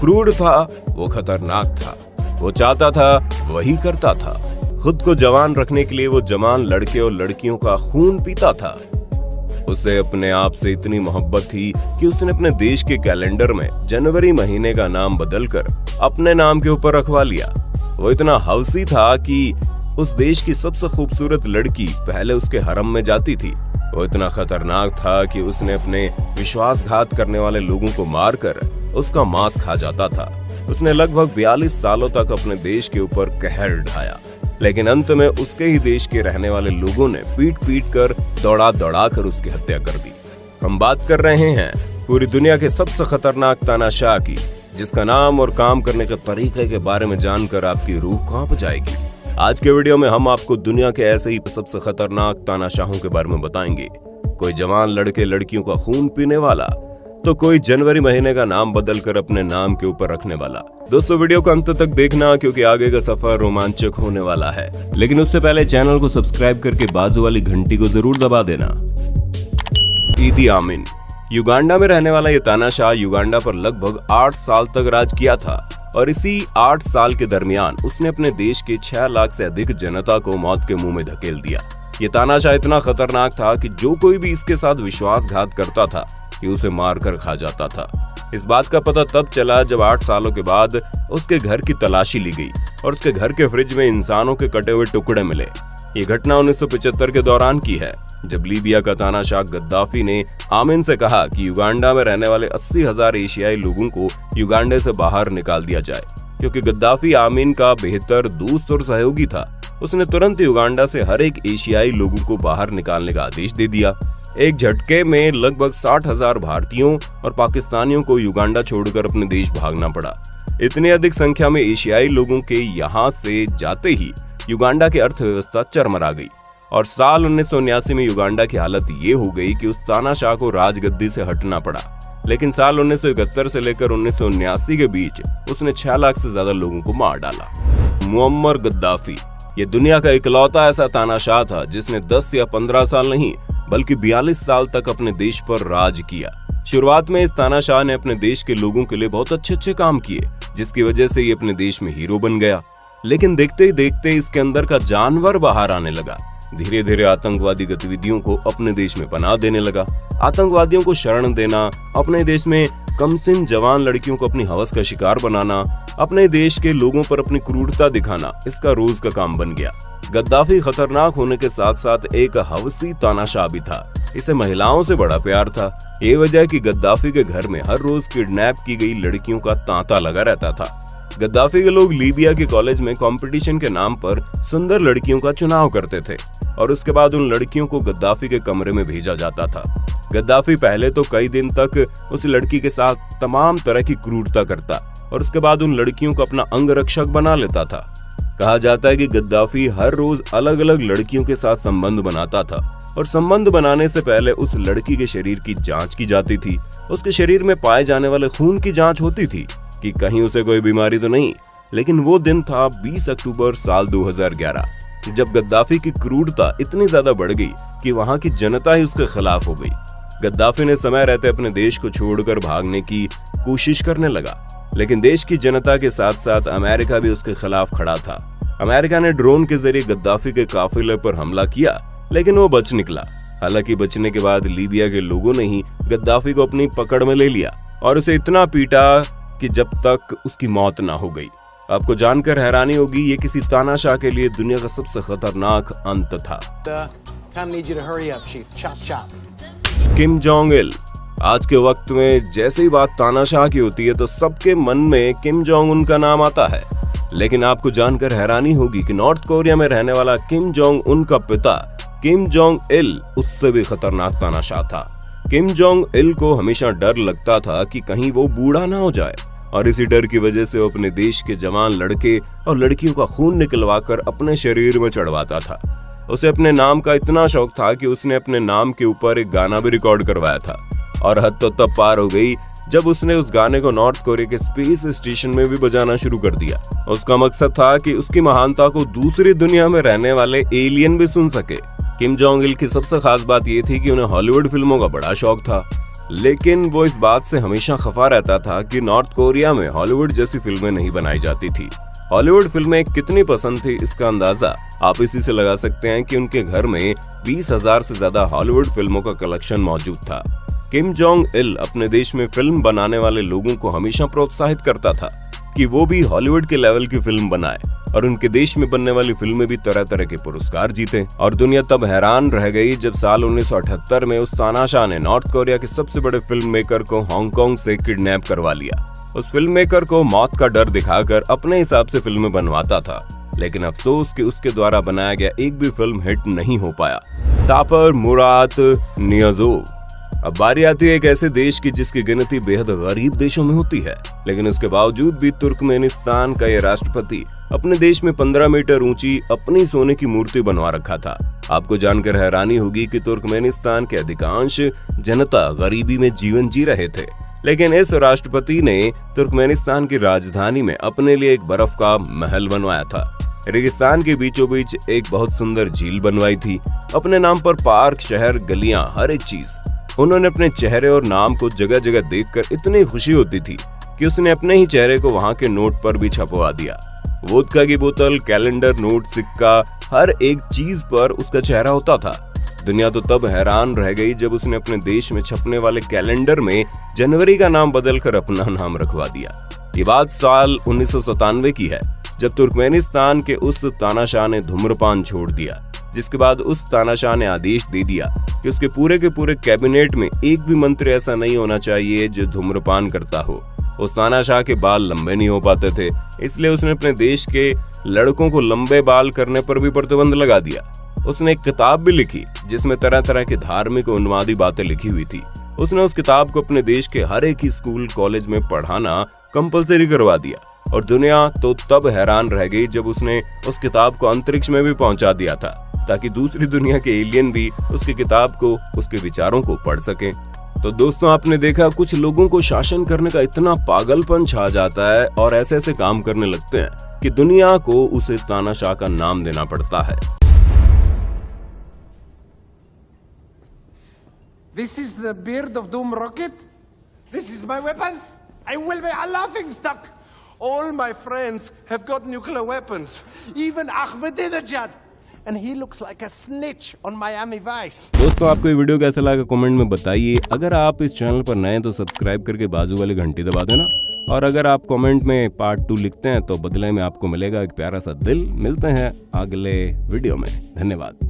क्रूर था, वो खतरनाक था, वो चाहता था वही करता था। खुद को जवान रखने के लिए वो जवान लड़के और लड़कियों का खून पीता था। उसे अपने आप से इतनी मोहब्बत थी कि उसने अपने देश के कैलेंडर में जनवरी महीने का नाम बदलकर अपने नाम के ऊपर रखवा लिया। वो इतना हवसी था कि उस देश की सबसे खूबसूरत लड़की पहले उसके हरम में जाती थी। वो इतना खतरनाक था कि उसने अपने विश्वासघात करने वाले लोगों को मारकर उसका मांस खा जाता था। उसने लगभग 42 सालों तक अपने देश के ऊपर कहर ढाया, लेकिन अंत में उसके ही देश के रहने वाले लोगों ने पीट पीट कर दौड़ा कर उसकी हत्या कर दी। हम बात कर रहे हैं पूरी दुनिया के सबसे खतरनाक तानाशाह की, जिसका नाम और काम करने के तरीके के बारे में जानकर आपकी रूह कांप जाएगी। आज के वीडियो में हम आपको दुनिया के ऐसे ही सबसे खतरनाक तानाशाहों के बारे में बताएंगे। कोई जवान लड़के लड़कियों का खून पीने वाला, तो कोई जनवरी महीने का नाम बदलकर अपने नाम के ऊपर रखने वाला। दोस्तों, वीडियो को अंत तक देखना क्योंकि आगे का सफर रोमांचक होने वाला है। लेकिन उससे पहले चैनल को सब्सक्राइब करके बाजू वाली घंटी को जरूर दबा देना। ईदी आमीन युगांडा में रहने वाला ये तानाशाह युगांडा पर लगभग 8 साल तक राज किया था और इसी 8 साल के दरमियान उसने अपने देश के 6 लाख से अधिक जनता को मौत के मुंह में धकेल दिया। ये तानाशाह इतना खतरनाक था कि जो कोई भी इसके साथ विश्वासघात करता था कि उसे मारकर खा जाता था। इस बात का पता तब चला जब 8 सालों के बाद उसके घर की तलाशी ली गई और उसके घर के फ्रिज में इंसानों के कटे हुए टुकड़े मिले। ये घटना 1975 के दौरान की है, जब लीबिया का तानाशाह गद्दाफी ने आमीन से कहा कि युगांडा में रहने वाले 80,000 एशियाई लोगों को युगांडा से बाहर निकाल दिया जाए। क्योंकि गद्दाफी आमीन का बेहतर दोस्त और सहयोगी था, उसने तुरंत युगांडा से हर एक एशियाई लोगों को बाहर निकालने का आदेश दे दिया। एक झटके में लगभग 60,000 भारतीयों और पाकिस्तानियों को युगांडा छोड़कर अपने देश भागना पड़ा। इतनी अधिक संख्या में एशियाई लोगों के यहाँ से जाते ही युगांडा की अर्थव्यवस्था चरमरा गई और साल 1979 में युगांडा की हालत ये हो गई कि उस तानाशाह को राजगद्दी से हटना पड़ा। लेकिन साल 1971 से लेकर 1979 के बीच उसने 6 लाख से ज्यादा लोगों को मार डाला। मुअम्मर गद्दाफी ये दुनिया का इकलौता ऐसा तानाशाह था जिसने 10 या 15 साल नहीं बल्कि 42 साल तक अपने देश पर राज किया। शुरुआत में इस तानाशाह ने अपने देश के लोगों के लिए बहुत अच्छे काम किए, जिसकी वजह से ये अपने देश में हीरो बन गया। लेकिन देखते ही देखते इसके अंदर का जानवर बाहर आने लगा। धीरे धीरे आतंकवादी गतिविधियों को अपने देश में पनाह देने लगा। आतंकवादियों को शरण देना, अपने देश में कमसिन जवान लड़कियों को अपनी हवस का शिकार बनाना, अपने देश के लोगों पर अपनी क्रूरता दिखाना इसका रोज का काम बन गया। गद्दाफी खतरनाक होने के साथ साथ एक हवसी तानाशाह भी था। इसे महिलाओं से बड़ा प्यार था। ये वजह कि गद्दाफी के घर में हर रोज किडनैप की गई लड़कियों का तांता लगा रहता था। गद्दाफी के लोग लीबिया के कॉलेज में कंपटीशन के नाम पर सुंदर लड़कियों का चुनाव करते थे और उसके बाद उन लड़कियों को गद्दाफी के कमरे में भेजा जाता था। गद्दाफी पहले तो कई दिन तक उस लड़की के साथ तमाम तरह की क्रूरता करता और उसके बाद उन लड़कियों को अपना अंगरक्षक बना लेता था। कहा जाता है कि गद्दाफी हर रोज अलग अलग लड़कियों के साथ संबंध बनाता था और संबंध बनाने से पहले उस लड़की के शरीर की जांच की जाती थी। उसके शरीर में पाए जाने वाले खून की जांच होती थी कि कहीं उसे कोई बीमारी तो नहीं। लेकिन वो दिन था 20 अक्टूबर साल 2011, जब गद्दाफी की क्रूरता इतनी ज्यादा बढ़ गई कि वहां की जनता ही उसके खिलाफ हो गई। गद्दाफी ने समय रहते अपने देश को छोड़कर भागने की कोशिश करने लगा, लेकिन देश की जनता के साथ साथ अमेरिका भी उसके खिलाफ खड़ा था। अमेरिका ने ड्रोन के जरिए गद्दाफी के काफिले पर हमला किया, लेकिन वो बच निकला। हालांकि बचने के बाद लीबिया के लोगों ने ही गद्दाफी को अपनी पकड़ में ले लिया और उसे इतना पीटा कि जब तक उसकी मौत ना हो गई। आपको जानकर हैरानी होगी, ये किसी तानाशाह के लिए दुनिया का सबसे खतरनाक अंत था। Kim Jong Il. आज के वक्त में जैसे ही बात तानाशाह की होती है तो सबके मन में किम जोंग उन का नाम आता है। लेकिन आपको जानकर हैरानी होगी कि नॉर्थ कोरिया में रहने वाला किम जोंग उन का पिता किम जोंग इल उससे भी खतरनाक तानाशाह था। किम जोंग इल को हमेशा डर लगता था कि कहीं वो बूढ़ा ना हो जाए और इसी डर की वजह से वो अपने देश के जवान लड़के और लड़कियों का खून निकलवाकर अपने शरीर में चढ़वाता था। उसे अपने नाम का इतना शौक था कि उसने अपने नाम के ऊपर एक गाना भी रिकॉर्ड करवाया था और हद तो तब पार हो गई जब उसने उस गाने को नॉर्थ कोरिया के स्पेस स्टेशन में भी बजाना शुरू कर दिया। उसका मकसद था कि उसकी महानता को दूसरी दुनिया में रहने वाले एलियन भी सुन सके। किम जोंग इल की सबसे खास बात यह थी कि उन्हें हॉलीवुड फिल्मों का बड़ा शौक था, लेकिन वो इस बात से हमेशा खफा रहता था कि नॉर्थ कोरिया में हॉलीवुड जैसी फिल्में नहीं बनाई जाती थी। हॉलीवुड फिल्में कितनी पसंद थी इसका अंदाजा आप इसी से लगा सकते हैं कि उनके घर में 20,000 से ज्यादा हॉलीवुड फिल्मों का कलेक्शन मौजूद था। किम जोंग इल अपने देश में फिल्म बनाने वाले लोगों को हमेशा प्रोत्साहित करता था कि वो भी हॉलीवुड के लेवल की फिल्म बनाए और उनके देश में बनने वाली फिल्में भी तरह तरह के पुरस्कार जीते। और दुनिया तब हैरान रह गई जब साल 1978 में उस तानाशाह ने नॉर्थ कोरिया के सबसे बड़े फिल्म मेकर को हांगकांग से किडनैप करवा लिया। उस फिल्म मेकर को मौत का डर दिखाकर अपने हिसाब से फिल्में बनवाता था, लेकिन अफसोस कि उसके द्वारा बनाया गया एक भी फिल्म हिट नहीं हो पाया। सापर मुरात नियाज़ोव। अब बारी आती है एक ऐसे देश की जिसकी गिनती बेहद गरीब देशों में होती है, लेकिन उसके बावजूद भी तुर्कमेनिस्तान का ये राष्ट्रपति अपने देश में 15 मीटर ऊंची अपनी सोने की मूर्ति बनवा रखा था। आपको जानकर हैरानी होगी कि तुर्कमेनिस्तान के अधिकांश जनता गरीबी में जीवन जी रहे थे, लेकिन इस राष्ट्रपति ने तुर्कमेनिस्तान की राजधानी में अपने लिए एक बर्फ का महल बनवाया था। रेगिस्तान के बीचों बीच एक बहुत सुंदर झील बनवाई थी। अपने नाम पर पार्क, शहर, गलियां, हर एक चीज उन्होंने अपने चेहरे और नाम को जगह जगह देखकर इतनी खुशी होती थी कि उसने अपने ही चेहरे को वहां के नोट पर भी छपवा दिया। वोदका की बोतल, कैलेंडर, नोट, सिक्का, हर एक चीज पर उसका चेहरा होता था। दुनिया तो तब हैरान रह गई जब उसने अपने देश में छपने वाले कैलेंडर में जनवरी का नाम बदलकर अपना नाम रखवा दिया। ये बात साल 1997 की है, जब तुर्कमेनिस्तान के उस तानाशाह ने धूम्रपान छोड़ दिया, जिसके बाद उस तानाशाह ने आदेश दे दिया कि उसके पूरे के पूरे कैबिनेट में एक भी मंत्री ऐसा नहीं होना चाहिए जो धूम्रपान करता हो। उस तानाशाह के बाल लंबे नहीं हो पाते थे, इसलिए उसने अपने देश के लड़कों को लंबे बाल करने पर भी प्रतिबंध लगा दिया। उसने एक किताब भी लिखी जिसमें तरह तरह की धार्मिक और उन्मादी बातें लिखी हुई थी। उसने उस किताब को अपने देश के हर एक ही स्कूल, कॉलेज में पढ़ाना कंपलसरी करवा दिया। और दुनिया तो तब हैरान रह गई जब उसने उस किताब को अंतरिक्ष में भी पहुंचा दिया था, ताकि दूसरी दुनिया के एलियन भी उसकी किताब को, उसके विचारों को पढ़ सकें। तो दोस्तों, आपने देखा कुछ लोगों को शासन करने का इतना पागलपन छा जाता है और ऐसे ऐसे काम करने लगते हैं कि दुनिया को उसे तानाशाह का नाम देना पड़ता है। This is the beard of Doom Rocket. This is my weapon. I will be a laughing stock. All my friends have got nuclear weapons. Even Ahmadinejad. And he looks like a snitch on Miami Vice. दोस्तों, आपको ये video कैसा लगा comment में बताइए। अगर आप इस चैनल पर नए हैं तो सब्सक्राइब करके बाजू वाली घंटी दबा देना, और अगर आप कमेंट में पार्ट 2 लिखते हैं तो बदले में आपको मिलेगा एक प्यारा सा दिल। मिलते हैं अगले वीडियो में। धन्यवाद।